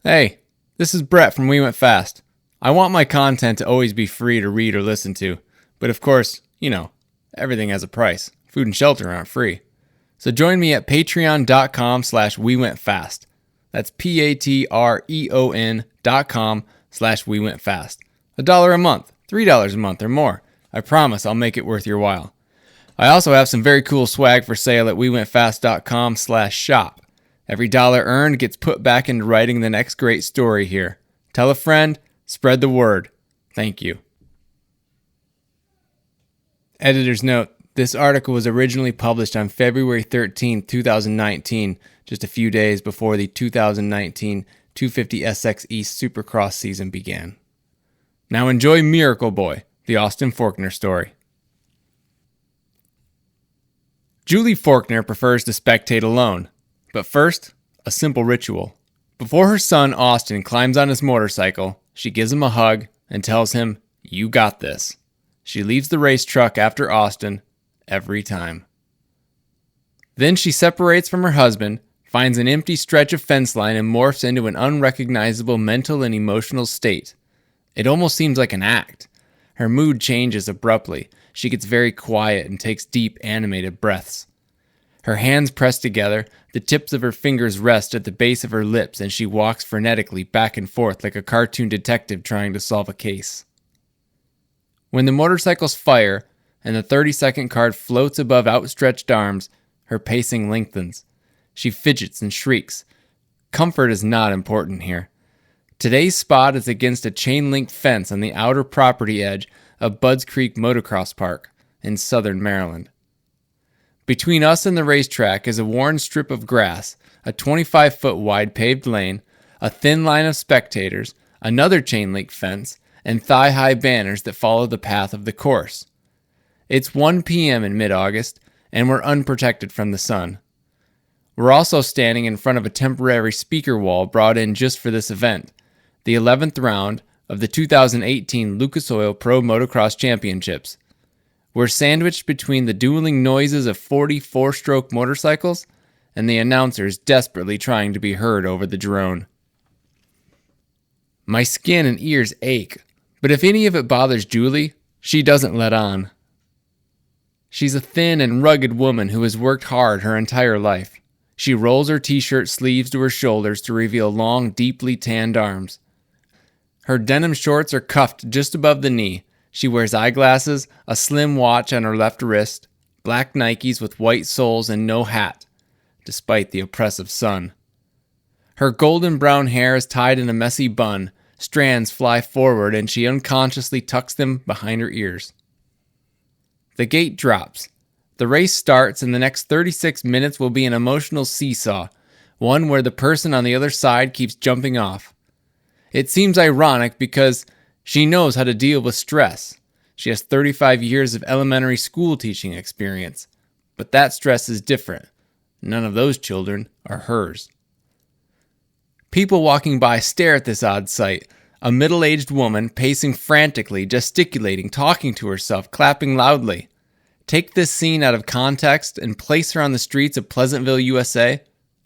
Hey, this is Brett from We Went Fast. I want my content to always be free to read or listen to, but of course, everything has a price. Food and shelter aren't free. So join me at patreon.com/wewentfast. That's patreon.com/wewentfast. $1 a month, $3 a month or more. I promise I'll make it worth your while. I also have some very cool swag for sale at wewentfast.com/shop. Every dollar earned gets put back into writing the next great story here. Tell a friend, spread the word. Thank you. Editor's note, this article was originally published on February 13, 2019, just a few days before the 2019 250SX East Supercross season began. Now enjoy Miracle Boy, the Austin Forkner story. Julie Forkner prefers to spectate alone. But first, a simple ritual. Before her son Austin climbs on his motorcycle, she gives him a hug and tells him, "You got this." She leaves the race truck after Austin every time. Then she separates from her husband, finds an empty stretch of fence line and morphs into an unrecognizable mental and emotional state. It almost seems like an act. Her mood changes abruptly. She gets very quiet and takes deep, animated breaths. Her hands press together, the tips of her fingers rest at the base of her lips, and she walks frenetically back and forth like a cartoon detective trying to solve a case. When the motorcycles fire and the 30-second card floats above outstretched arms, her pacing lengthens. She fidgets and shrieks. Comfort is not important here. Today's spot is against a chain-link fence on the outer property edge of Budds Creek Motocross Park in southern Maryland. Between us and the racetrack is a worn strip of grass, a 25-foot wide paved lane, a thin line of spectators, another chain-link fence, and thigh-high banners that follow the path of the course. It's 1 p.m. in mid-August, and we're unprotected from the sun. We're also standing in front of a temporary speaker wall brought in just for this event, the 11th round of the 2018 Lucas Oil Pro Motocross Championships. We're sandwiched between the dueling noises of 40 four-stroke motorcycles and the announcers desperately trying to be heard over the drone. My skin and ears ache, but if any of it bothers Julie, she doesn't let on. She's a thin and rugged woman who has worked hard her entire life. She rolls her t-shirt sleeves to her shoulders to reveal long, deeply tanned arms. Her denim shorts are cuffed just above the knee. She wears eyeglasses, a slim watch on her left wrist, black Nikes with white soles, and no hat, despite the oppressive sun. Her golden brown hair is tied in a messy bun. Strands fly forward, and she unconsciously tucks them behind her ears. The gate drops. The race starts, and the next 36 minutes will be an emotional seesaw, one where the person on the other side keeps jumping off. It seems ironic because she knows how to deal with stress. She has 35 years of elementary school teaching experience. But that stress is different. None of those children are hers. People walking by stare at this odd sight. A middle-aged woman pacing frantically, gesticulating, talking to herself, clapping loudly. Take this scene out of context and place her on the streets of Pleasantville, USA,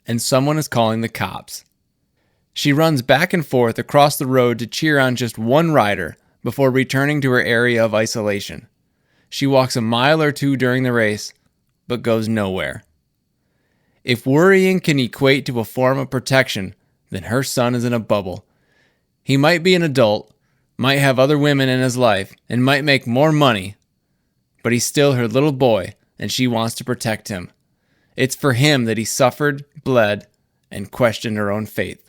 and someone is calling the cops. She runs back and forth across the road to cheer on just one rider before returning to her area of isolation. She walks a mile or two during the race, but goes nowhere. If worrying can equate to a form of protection, then her son is in a bubble. He might be an adult, might have other women in his life, and might make more money, but he's still her little boy, and she wants to protect him. It's for him that he suffered, bled, and questioned her own faith.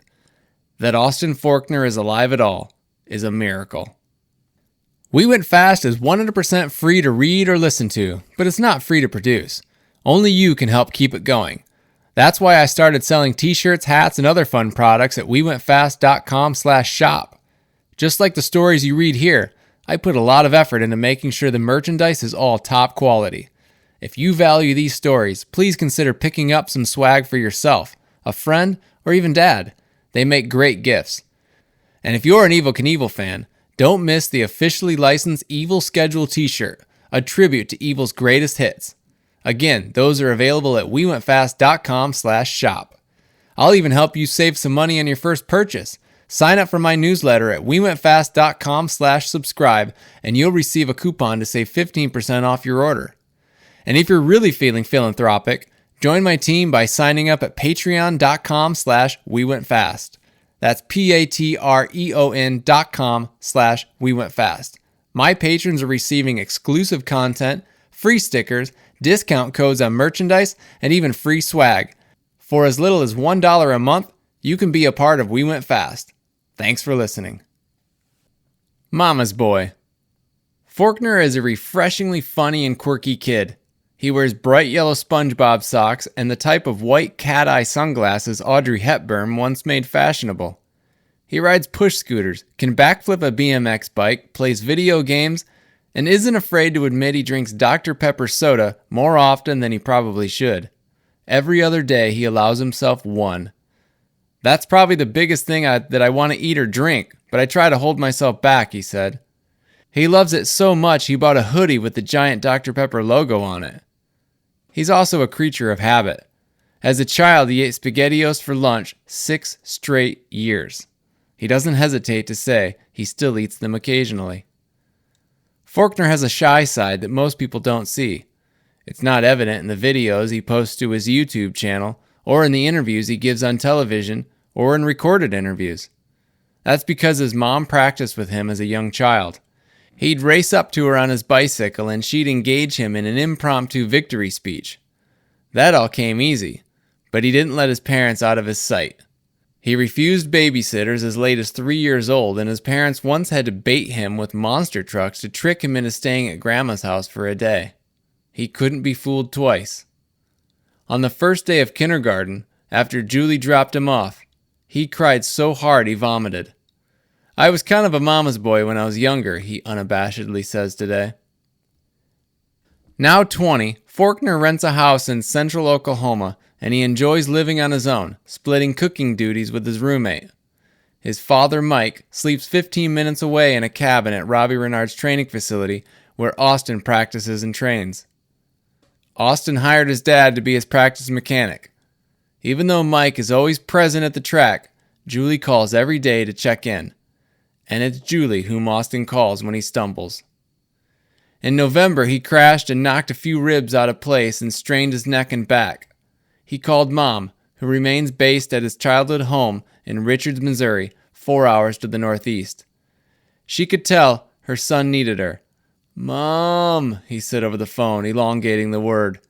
That Austin Forkner is alive at all is a miracle. We Went Fast is 100% free to read or listen to, but it's not free to produce. Only you can help keep it going. That's why I started selling t-shirts, hats, and other fun products at wewentfast.com/shop. Just like the stories you read here, I put a lot of effort into making sure the merchandise is all top quality. If you value these stories, please consider picking up some swag for yourself, a friend, or even dad. They make great gifts. And if you're an Evel Knievel fan, don't miss the officially licensed Evil Schedule t-shirt, a tribute to Evil's greatest hits. Again, those are available at wewentfast.com/shop. I'll even help you save some money on your first purchase. Sign up for my newsletter at wewentfast.com/subscribe and you'll receive a coupon to save 15% off your order. And if you're really feeling philanthropic, join my team by signing up at patreon.com/wewentfast. That's patreon.com/wewentfast. My patrons are receiving exclusive content, free stickers, discount codes on merchandise, and even free swag. For as little as $1 a month, you can be a part of We Went Fast. Thanks for listening. Mama's Boy. Forkner is a refreshingly funny and quirky kid. He wears bright yellow SpongeBob socks and the type of white cat-eye sunglasses Audrey Hepburn once made fashionable. He rides push scooters, can backflip a BMX bike, plays video games, and isn't afraid to admit he drinks Dr. Pepper soda more often than he probably should. Every other day, he allows himself one. That's probably the biggest thing that I want to eat or drink, but I try to hold myself back, he said. He loves it so much he bought a hoodie with the giant Dr. Pepper logo on it. He's also a creature of habit. As a child, he ate SpaghettiOs for lunch 6 straight years. He doesn't hesitate to say he still eats them occasionally. Forkner has a shy side that most people don't see. It's not evident in the videos he posts to his YouTube channel, or in the interviews he gives on television, or in recorded interviews. That's because his mom practiced with him as a young child. He'd race up to her on his bicycle and she'd engage him in an impromptu victory speech. That all came easy, but he didn't let his parents out of his sight. He refused babysitters as late as 3 years old, and his parents once had to bait him with monster trucks to trick him into staying at Grandma's house for a day. He couldn't be fooled twice. On the first day of kindergarten, after Julie dropped him off, he cried so hard he vomited. I was kind of a mama's boy when I was younger, he unabashedly says today. Now 20, Forkner rents a house in central Oklahoma, and he enjoys living on his own, splitting cooking duties with his roommate. His father, Mike, sleeps 15 minutes away in a cabin at Robbie Renard's training facility where Austin practices and trains. Austin hired his dad to be his practice mechanic. Even though Mike is always present at the track, Julie calls every day to check in. And it's Julie whom Austin calls when he stumbles. In November, he crashed and knocked a few ribs out of place and strained his neck and back. He called Mom, who remains based at his childhood home in Richards, Missouri, 4 hours to the northeast. She could tell her son needed her. "Mom," he said over the phone, elongating the word.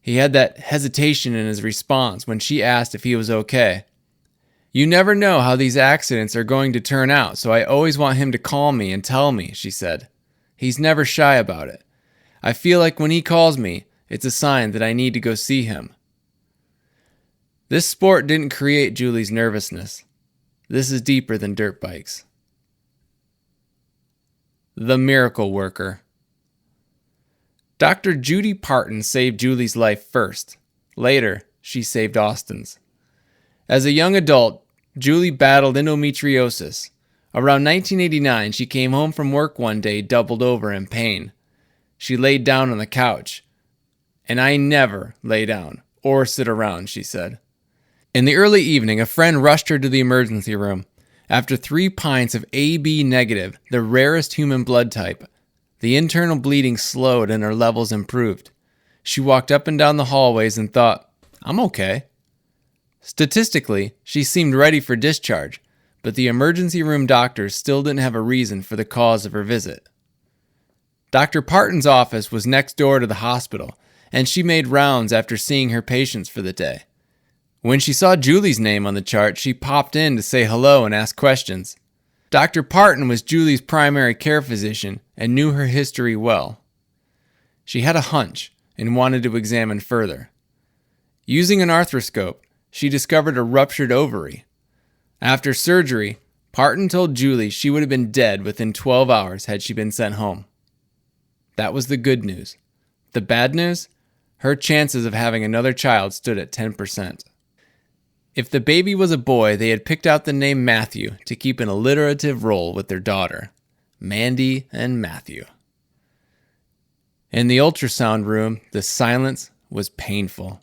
He had that hesitation in his response when she asked if he was okay. "You never know how these accidents are going to turn out, so I always want him to call me and tell me," she said. "He's never shy about it. I feel like when he calls me, it's a sign that I need to go see him." This sport didn't create Julie's nervousness. This is deeper than dirt bikes. The Miracle Worker. Dr. Judy Parton saved Julie's life first. Later, she saved Austin's. As a young adult, Julie battled endometriosis. Around 1989, she came home from work one day doubled over in pain. She laid down on the couch. "And I never lay down or sit around," she said. In the early evening, a friend rushed her to the emergency room. After 3 pints of AB negative, the rarest human blood type, the internal bleeding slowed and her levels improved. She walked up and down the hallways and thought, "I'm okay." Statistically, she seemed ready for discharge, but the emergency room doctors still didn't have a reason for the cause of her visit. Dr. Parton's office was next door to the hospital, and she made rounds after seeing her patients for the day. When she saw Julie's name on the chart, she popped in to say hello and ask questions. Dr. Parton was Julie's primary care physician and knew her history well. She had a hunch and wanted to examine further. Using an arthroscope, she discovered a ruptured ovary. After surgery, Parton told Julie she would have been dead within 12 hours had she been sent home. That was the good news. The bad news? Her chances of having another child stood at 10%. If the baby was a boy, they had picked out the name Matthew to keep an alliterative role with their daughter, Mandy and Matthew. In the ultrasound room, the silence was painful.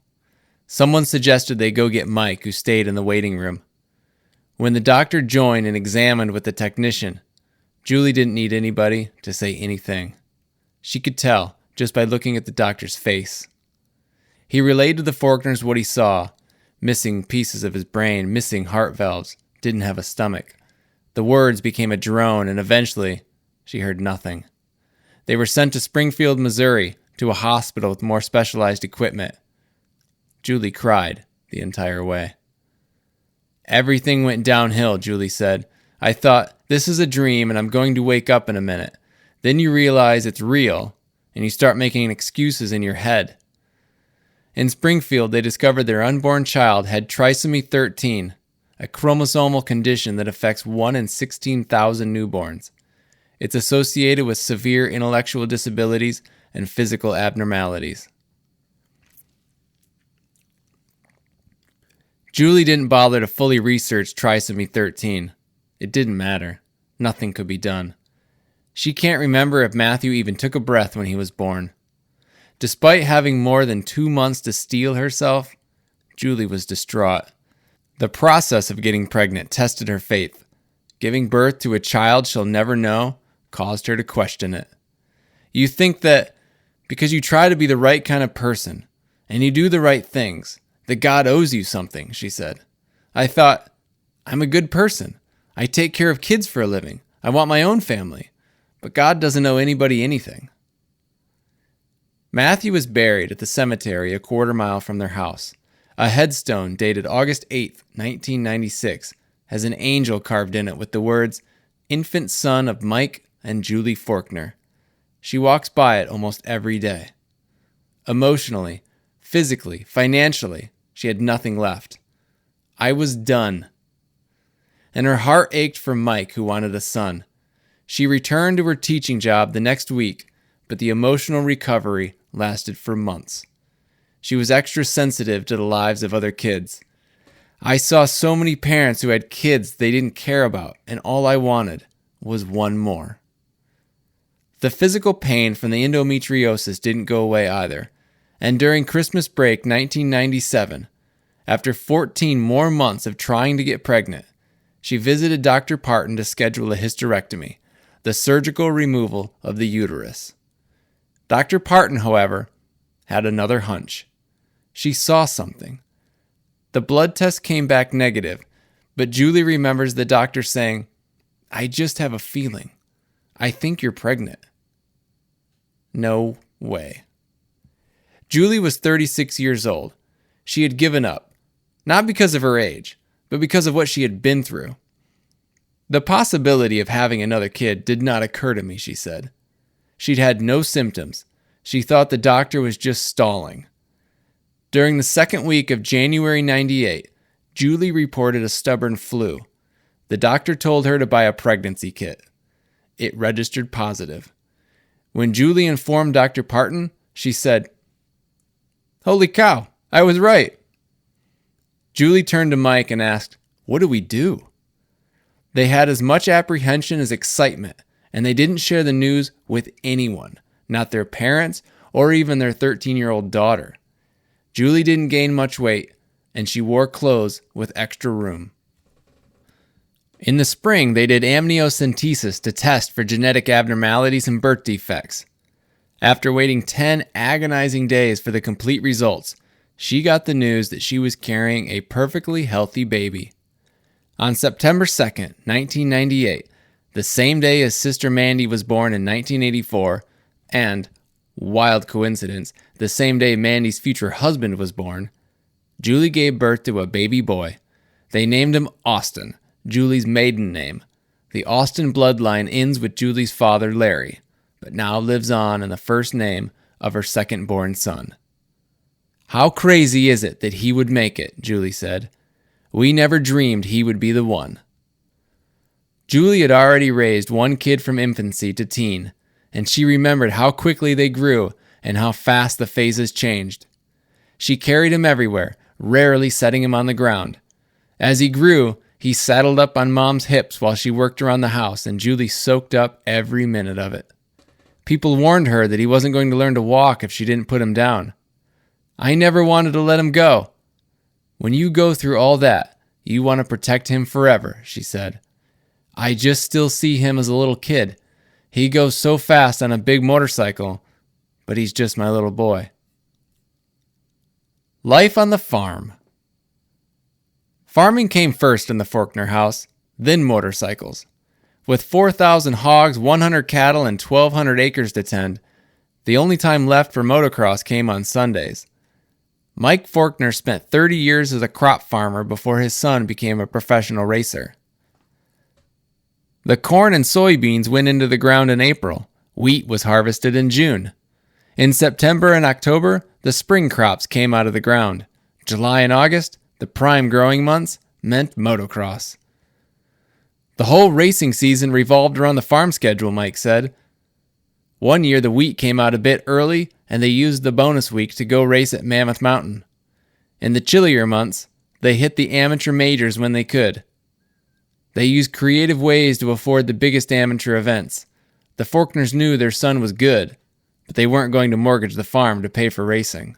Someone suggested they go get Mike, who stayed in the waiting room. When the doctor joined and examined with the technician, Julie didn't need anybody to say anything. She could tell just by looking at the doctor's face. He relayed to the Forkners what he saw: missing pieces of his brain, missing heart valves, didn't have a stomach. The words became a drone, and eventually she heard nothing. They were sent to Springfield, Missouri, to a hospital with more specialized equipment. Julie cried the entire way. Everything went downhill, Julie said. I thought, this is a dream and I'm going to wake up in a minute. Then you realize it's real and you start making excuses in your head. In Springfield, they discovered their unborn child had trisomy 13, a chromosomal condition that affects 1 in 16,000 newborns. It's associated with severe intellectual disabilities and physical abnormalities. Julie didn't bother to fully research trisomy 13. It didn't matter. Nothing could be done. She can't remember if Matthew even took a breath when he was born. Despite having more than 2 months to steel herself, Julie was distraught. The process of getting pregnant tested her faith. Giving birth to a child she'll never know caused her to question it. You think that because you try to be the right kind of person and you do the right things, that God owes you something, she said. I thought, I'm a good person. I take care of kids for a living. I want my own family. But God doesn't owe anybody anything. Matthew was buried at the cemetery a quarter mile from their house. A headstone dated August 8, 1996, has an angel carved in it with the words, Infant son of Mike and Julie Forkner. She walks by it almost every day. Emotionally, physically, financially, she had nothing left. I was done. And her heart ached for Mike, who wanted a son. She returned to her teaching job the next week, but the emotional recovery lasted for months. She was extra sensitive to the lives of other kids. I saw so many parents who had kids they didn't care about, and all I wanted was one more. The physical pain from the endometriosis didn't go away either. And during Christmas break 1997, after 14 more months of trying to get pregnant, she visited Dr. Parton to schedule a hysterectomy, the surgical removal of the uterus. Dr. Parton, however, had another hunch. She saw something. The blood test came back negative, but Julie remembers the doctor saying, I just have a feeling. I think you're pregnant. No way. Julie was 36 years old. She had given up, not because of her age, but because of what she had been through. The possibility of having another kid did not occur to me, she said. She'd had no symptoms. She thought the doctor was just stalling. During the second week of January 98, Julie reported a stubborn flu. The doctor told her to buy a pregnancy kit. It registered positive. When Julie informed Dr. Parton, she said, Holy cow, I was right. Julie turned to Mike and asked, What do we do? They had as much apprehension as excitement, and they didn't share the news with anyone, not their parents or even their 13-year-old daughter. Julie didn't gain much weight, and she wore clothes with extra room. In the spring, they did amniocentesis to test for genetic abnormalities and birth defects. After waiting 10 agonizing days for the complete results, she got the news that she was carrying a perfectly healthy baby. On September 2nd, 1998, the same day as sister Mandy was born in 1984, and, wild coincidence, the same day Mandy's future husband was born, Julie gave birth to a baby boy. They named him Austin, Julie's maiden name. The Austin bloodline ends with Julie's father, Larry, but now lives on in the first name of her second-born son. How crazy is it that he would make it, Julie said. We never dreamed he would be the one. Julie had already raised one kid from infancy to teen, and she remembered how quickly they grew and how fast the phases changed. She carried him everywhere, rarely setting him on the ground. As he grew, he saddled up on Mom's hips while she worked around the house, and Julie soaked up every minute of it. People warned her that he wasn't going to learn to walk if she didn't put him down. I never wanted to let him go, When you go through all that, you want to protect him forever, she said. I just still see him as a little kid. He goes so fast on a big motorcycle, but he's just my little boy. Life on the farm. Farming came first in the Forkner house, then motorcycles. With 4,000 hogs, 100 cattle, and 1,200 acres to tend, the only time left for motocross came on Sundays. Mike Forkner spent 30 years as a crop farmer before his son became a professional racer. The corn and soybeans went into the ground in April. Wheat was harvested in June. In September and October, the spring crops came out of the ground. July and August, the prime growing months, meant motocross. The whole racing season revolved around the farm schedule, Mike said. One year the wheat came out a bit early, and they used the bonus week to go race at Mammoth Mountain. In the chillier months, they hit the amateur majors when they could. They used creative ways to afford the biggest amateur events. The Forkners knew their son was good, but they weren't going to mortgage the farm to pay for racing.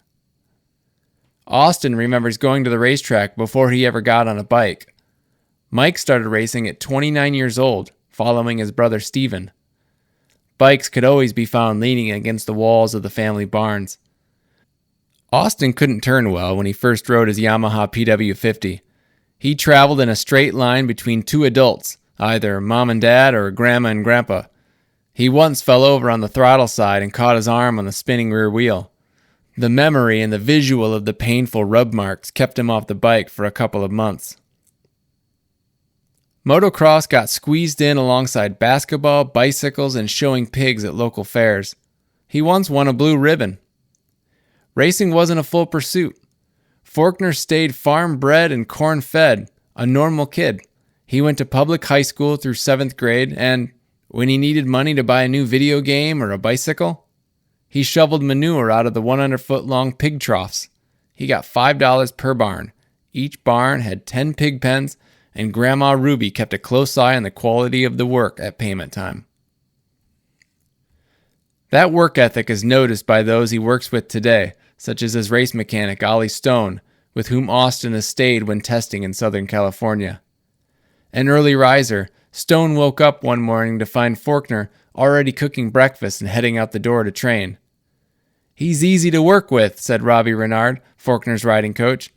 Austin remembers going to the racetrack before he ever got on a bike. Mike started racing at 29 years old, following his brother Steven. Bikes could always be found leaning against the walls of the family barns. Austin couldn't turn well when he first rode his Yamaha PW50. He traveled in a straight line between two adults, either mom and dad or grandma and grandpa. He once fell over on the throttle side and caught his arm on the spinning rear wheel. The memory and the visual of the painful rub marks kept him off the bike for a couple of months. Motocross got squeezed in alongside basketball, bicycles, and showing pigs at local fairs. He once won a blue ribbon. Racing wasn't a full pursuit. Forkner stayed farm-bred and corn-fed, a normal kid. He went to public high school through 7th grade, and when he needed money to buy a new video game or a bicycle, he shoveled manure out of the 100-foot-long pig troughs. He got $5 per barn. Each barn had 10 pig pens, and Grandma Ruby kept a close eye on the quality of the work at payment time. That work ethic is noticed by those he works with today, such as his race mechanic Ollie Stone, with whom Austin has stayed when testing in Southern California. An early riser, Stone woke up one morning to find Forkner already cooking breakfast and heading out the door to train. He's easy to work with, said Robbie Renard, Forkner's riding coach.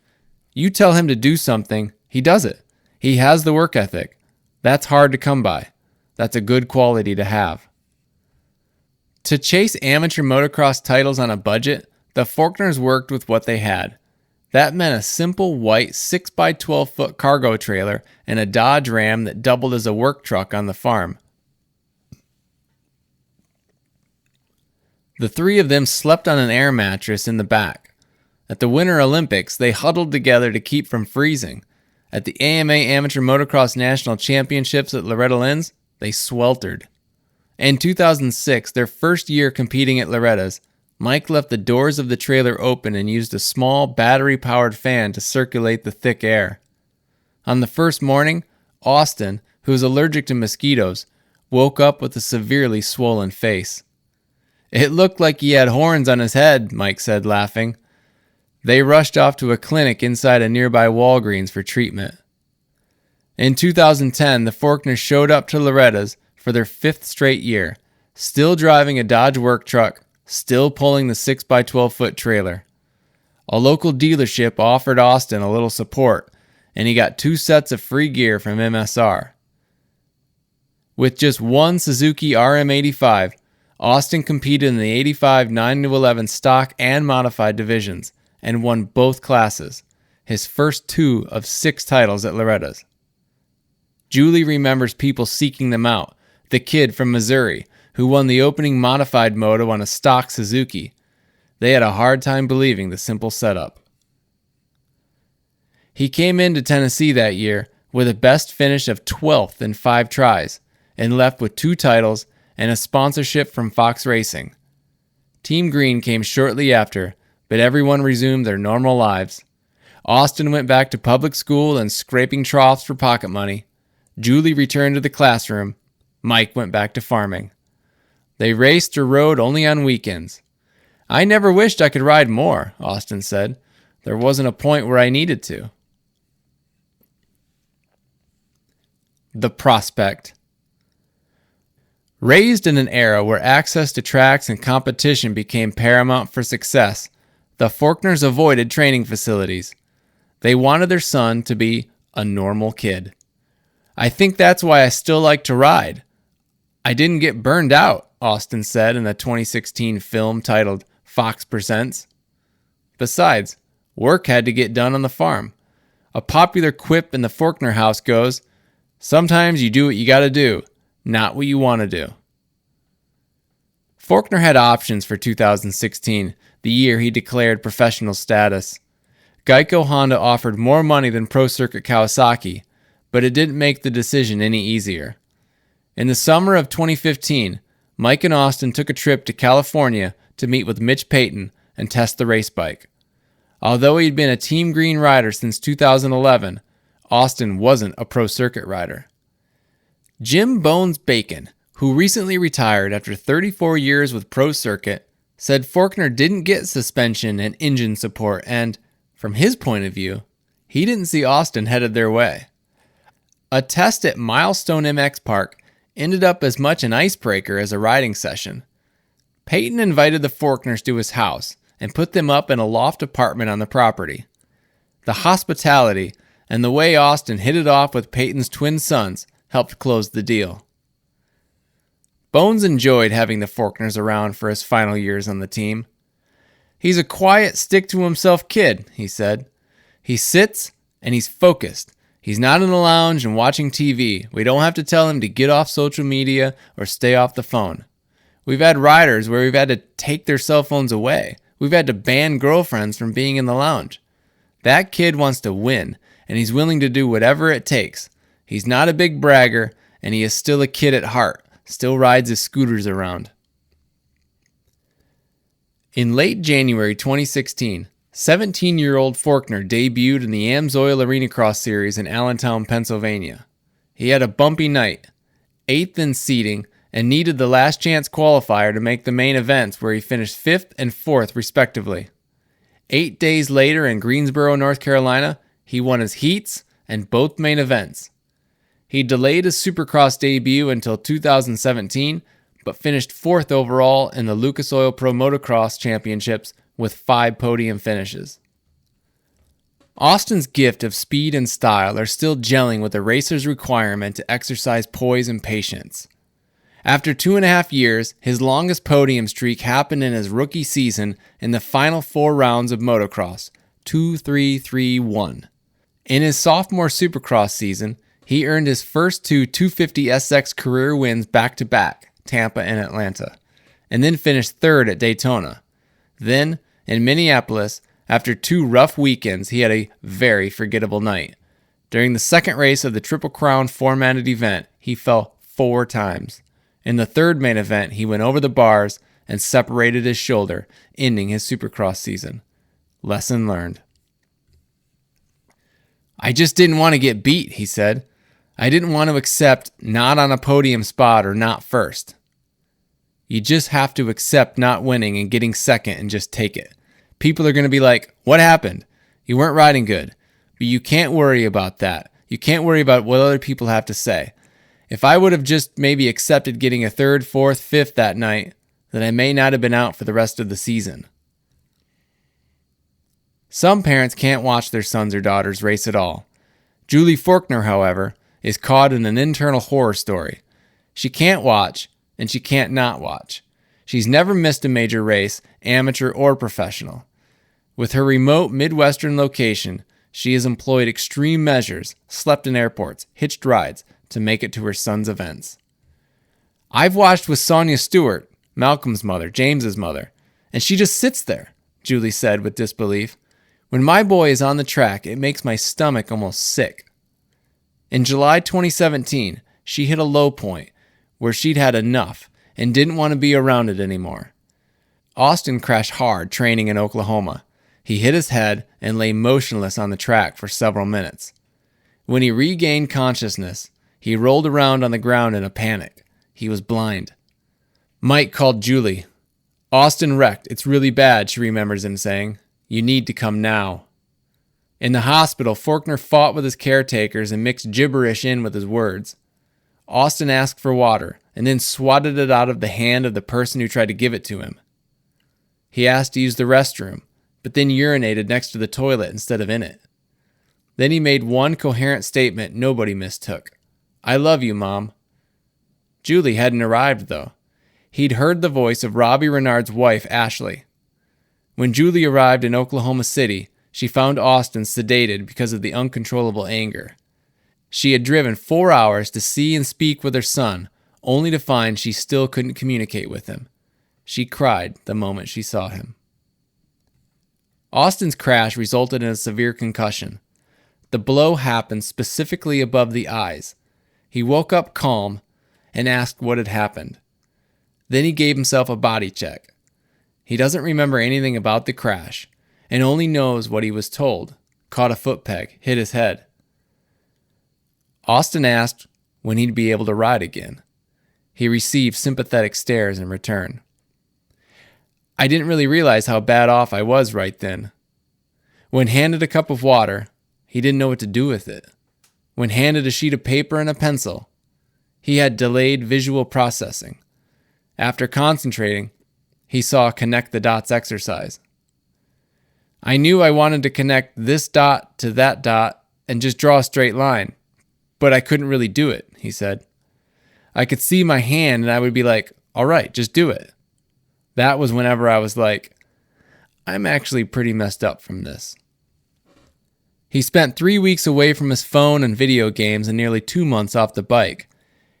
You tell him to do something, he does it. He has the work ethic. That's hard to come by. That's a good quality to have. To chase amateur motocross titles on a budget, the Forkners worked with what they had. That meant a simple white 6x12-foot cargo trailer and a Dodge Ram that doubled as a work truck on the farm. The three of them slept on an air mattress in the back. At the Winter Olympics, they huddled together to keep from freezing. At the AMA Amateur Motocross National Championships at Loretta Lynn's, they sweltered. In 2006, their first year competing at Loretta's, Mike left the doors of the trailer open and used a small battery-powered fan to circulate the thick air. On the first morning, Austin, who is allergic to mosquitoes, woke up with a severely swollen face. It looked like he had horns on his head, Mike said, laughing. They rushed off to a clinic inside a nearby Walgreens for treatment. In 2010, the Forkners showed up to Loretta's for their 5th straight year, still driving a Dodge work truck, still pulling the 6x12-foot trailer. A local dealership offered Austin a little support, and he got 2 sets of free gear from MSR. With just one Suzuki RM85, Austin competed in the 85 9-11 stock and modified divisions, and won both classes, his first 2 of 6 titles at Loretta's. Julie remembers people seeking them out, the kid from Missouri, who won the opening modified moto on a stock Suzuki. They had a hard time believing the simple setup. He came into Tennessee that year with a best finish of 12th in 5 tries, and left with 2 titles and a sponsorship from Fox Racing. Team Green came shortly after, but everyone resumed their normal lives. Austin went back to public school and scraping troughs for pocket money. Julie returned to the classroom. Mike went back to farming. They raced or rode only on weekends. I never wished I could ride more, Austin said. There wasn't a point where I needed to. The Prospect. Raised in an era where access to tracks and competition became paramount for success, the Forkners avoided training facilities. They wanted their son to be a normal kid. "I think that's why I still like to ride. I didn't get burned out," Austin said in a 2016 film titled Fox Presents. Besides, work had to get done on the farm. A popular quip in the Forkner house goes, "Sometimes you do what you gotta do, not what you want to do." Forkner had options for 2016, the year he declared professional status. Geico Honda offered more money than Pro Circuit Kawasaki, but it didn't make the decision any easier. In the summer of 2015, Mike and Austin took a trip to California to meet with Mitch Payton and test the race bike. Although he'd been a Team Green rider since 2011, Austin wasn't a Pro Circuit rider. Jim Bones Bacon, who recently retired after 34 years with Pro Circuit, said Forkner didn't get suspension and engine support and, from his point of view, he didn't see Austin headed their way. A test at Milestone MX Park ended up as much an icebreaker as a riding session. Payton invited the Forkners to his house and put them up in a loft apartment on the property. The hospitality and the way Austin hit it off with Payton's twin sons helped close the deal. Bones enjoyed having the Forkners around for his final years on the team. "He's a quiet, stick-to-himself kid," he said. "He sits and he's focused. He's not in the lounge and watching TV. We don't have to tell him to get off social media or stay off the phone. We've had riders where we've had to take their cell phones away. We've had to ban girlfriends from being in the lounge. That kid wants to win, and he's willing to do whatever it takes. He's not a big bragger, and he is still a kid at heart, still rides his scooters around." In late January 2016, 17-year-old Forkner debuted in the Amsoil Arena Cross Series in Allentown, Pennsylvania. He had a bumpy night, 8th in seeding, and needed the last chance qualifier to make the main events, where he finished 5th and 4th respectively. 8 days later in Greensboro, North Carolina, he won his heats and both main events. He delayed his Supercross debut until 2017, but finished 4th overall in the Lucas Oil Pro Motocross Championships with 5 podium finishes. Austin's gift of speed and style are still gelling with a racer's requirement to exercise poise and patience. After 2.5 years, his longest podium streak happened in his rookie season in the final 4 rounds of motocross, 2-3-3-1. In his sophomore Supercross season, he earned his first 2 250SX career wins back-to-back, Tampa and Atlanta, and then finished 3rd at Daytona. Then, in Minneapolis, after 2 rough weekends, he had a very forgettable night. During the second race of the Triple Crown formatted event, he fell 4 times. In the 3rd main event, he went over the bars and separated his shoulder, ending his Supercross season. Lesson learned. "I just didn't want to get beat," he said. "I didn't want to accept not on a podium spot or not first." You just have to accept not winning and getting second and just take it. People are going to be like, "What happened? You weren't riding good." But you can't worry about that. You can't worry about what other people have to say. If I would have just maybe accepted getting a 3rd, 4th, 5th that night, then I may not have been out for the rest of the season. Some parents can't watch their sons or daughters race at all. Julie Forkner, however, is caught in an internal horror story. She can't watch, and she can't not watch. She's never missed a major race, amateur or professional. With her remote Midwestern location, she has employed extreme measures, slept in airports, hitched rides, to make it to her son's events. "I've watched with Sonia Stewart, Malcolm's mother, James's mother, and she just sits there," Julie said with disbelief. "When my boy is on the track, it makes my stomach almost sick." In July 2017, she hit a low point where she'd had enough and didn't want to be around it anymore. Austin crashed hard training in Oklahoma. He hit his head and lay motionless on the track for several minutes. When he regained consciousness, he rolled around on the ground in a panic. He was blind. Mike called Julie. "Austin wrecked. It's really bad," she remembers him saying. "You need to come now." In the hospital, Forkner fought with his caretakers and mixed gibberish in with his words. Austin asked for water and then swatted it out of the hand of the person who tried to give it to him. He asked to use the restroom, but then urinated next to the toilet instead of in it. Then he made one coherent statement nobody mistook. "I love you, Mom." Julie hadn't arrived, though. He'd heard the voice of Robbie Renard's wife, Ashley. When Julie arrived in Oklahoma City, she found Austin sedated because of the uncontrollable anger. She had driven 4 hours to see and speak with her son, only to find she still couldn't communicate with him. She cried the moment she saw him. Austin's crash resulted in a severe concussion. The blow happened specifically above the eyes. He woke up calm and asked what had happened. Then he gave himself a body check. He doesn't remember anything about the crash and only knows what he was told. Caught a foot peg, hit his head. Austin asked when he'd be able to ride again. He received sympathetic stares in return. "I didn't really realize how bad off I was right then. When handed a cup of water, he didn't know what to do with it. When handed a sheet of paper and a pencil, he had delayed visual processing. After concentrating, he saw a connect the dots exercise. I knew I wanted to connect this dot to that dot and just draw a straight line, but I couldn't really do it," he said. "I could see my hand and I would be like, all right, just do it. That was whenever I was like, I'm actually pretty messed up from this." He spent 3 weeks away from his phone and video games and nearly 2 months off the bike.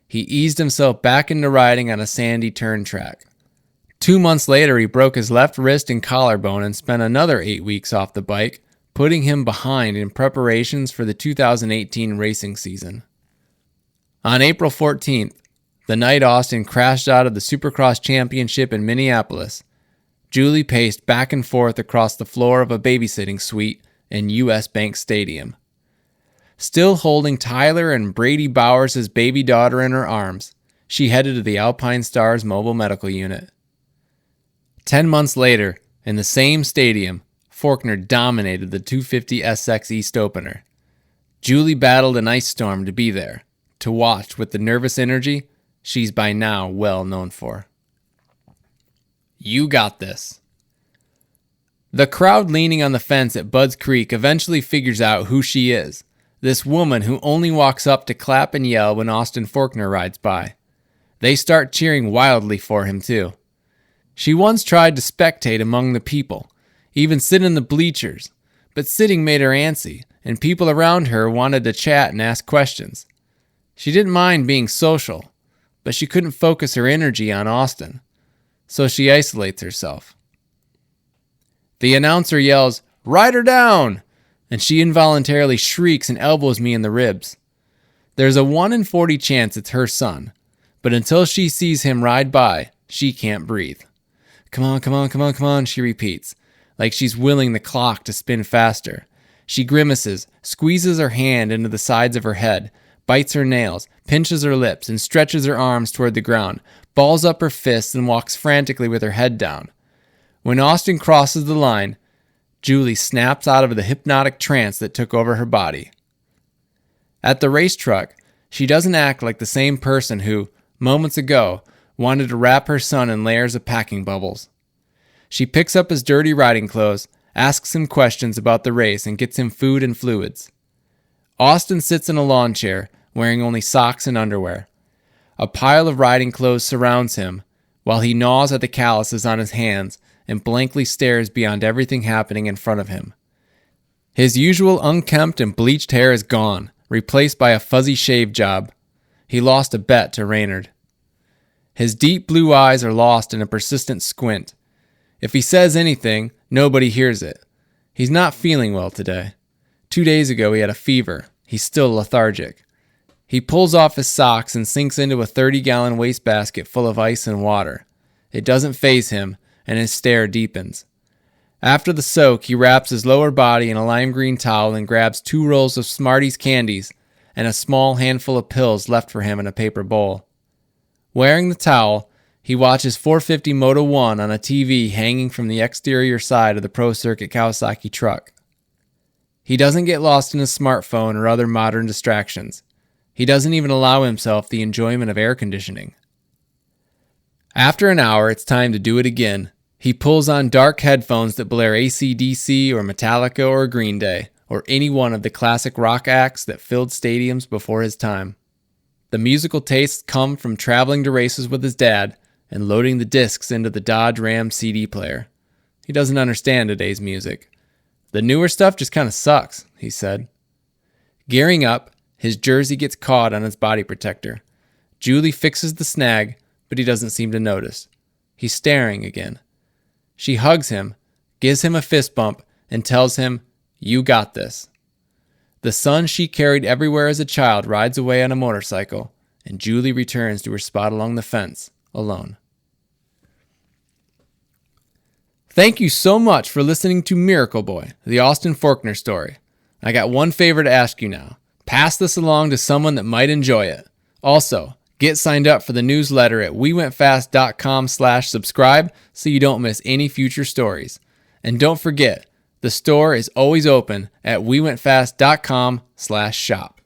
He eased himself back into riding on a sandy turn track. 2 months later, he broke his left wrist and collarbone and spent another 8 weeks off the bike, putting him behind in preparations for the 2018 racing season. On April 14th, the night Austin crashed out of the Supercross Championship in Minneapolis, Julie paced back and forth across the floor of a babysitting suite in U.S. Bank Stadium. Still holding Tyler and Brady Bowers' baby daughter in her arms, she headed to the Alpine Stars Mobile Medical Unit. 10 months later, in the same stadium, Forkner dominated the 250 SX East Opener. Julie battled an ice storm to be there, to watch with the nervous energy she's by now well known for. You got this. The crowd leaning on the fence at Budds Creek eventually figures out who she is, this woman who only walks up to clap and yell when Austin Forkner rides by. They start cheering wildly for him too. She once tried to spectate among the people, even sit in the bleachers, but sitting made her antsy, and people around her wanted to chat and ask questions. She didn't mind being social, but she couldn't focus her energy on Austin, so she isolates herself. The announcer yells, "Ride her down!" and she involuntarily shrieks and elbows me in the ribs. There's a 1 in 40 chance it's her son, but until she sees him ride by, she can't breathe. "Come on, come on, come on, come on," she repeats, like she's willing the clock to spin faster. She grimaces, squeezes her hand into the sides of her head, bites her nails, pinches her lips, and stretches her arms toward the ground, balls up her fists, and walks frantically with her head down. When Austin crosses the line, Julie snaps out of the hypnotic trance that took over her body. At the race truck, she doesn't act like the same person who, moments ago, wanted to wrap her son in layers of packing bubbles. She picks up his dirty riding clothes, asks him questions about the race, and gets him food and fluids. Austin sits in a lawn chair, wearing only socks and underwear. A pile of riding clothes surrounds him, while he gnaws at the calluses on his hands and blankly stares beyond everything happening in front of him. His usual unkempt and bleached hair is gone, replaced by a fuzzy shave job. He lost a bet to Raynard. His deep blue eyes are lost in a persistent squint. If he says anything, nobody hears it. He's not feeling well today. 2 days ago he had a fever. He's still lethargic. He pulls off his socks and sinks into a 30-gallon wastebasket full of ice and water. It doesn't faze him, and his stare deepens. After the soak, he wraps his lower body in a lime green towel and grabs 2 rolls of Smarties candies and a small handful of pills left for him in a paper bowl. Wearing the towel, he watches 450 Moto 1 on a TV hanging from the exterior side of the Pro Circuit Kawasaki truck. He doesn't get lost in a smartphone or other modern distractions. He doesn't even allow himself the enjoyment of air conditioning. After an hour, it's time to do it again. He pulls on dark headphones that blare AC/DC or Metallica or Green Day, or any one of the classic rock acts that filled stadiums before his time. The musical tastes come from traveling to races with his dad and loading the discs into the Dodge Ram CD player. He doesn't understand today's music. The newer stuff just kind of sucks, he said. Gearing up, his jersey gets caught on his body protector. Julie fixes the snag, but he doesn't seem to notice. He's staring again. She hugs him, gives him a fist bump, and tells him, "You got this." The son she carried everywhere as a child rides away on a motorcycle, and Julie returns to her spot along the fence, alone. Thank you so much for listening to Miracle Boy, the Austin Forkner story. I got one favor to ask you now. Pass this along to someone that might enjoy it. Also, get signed up for the newsletter at wewentfast.com/subscribe so you don't miss any future stories. And don't forget, the store is always open at wewentfast.com/shop.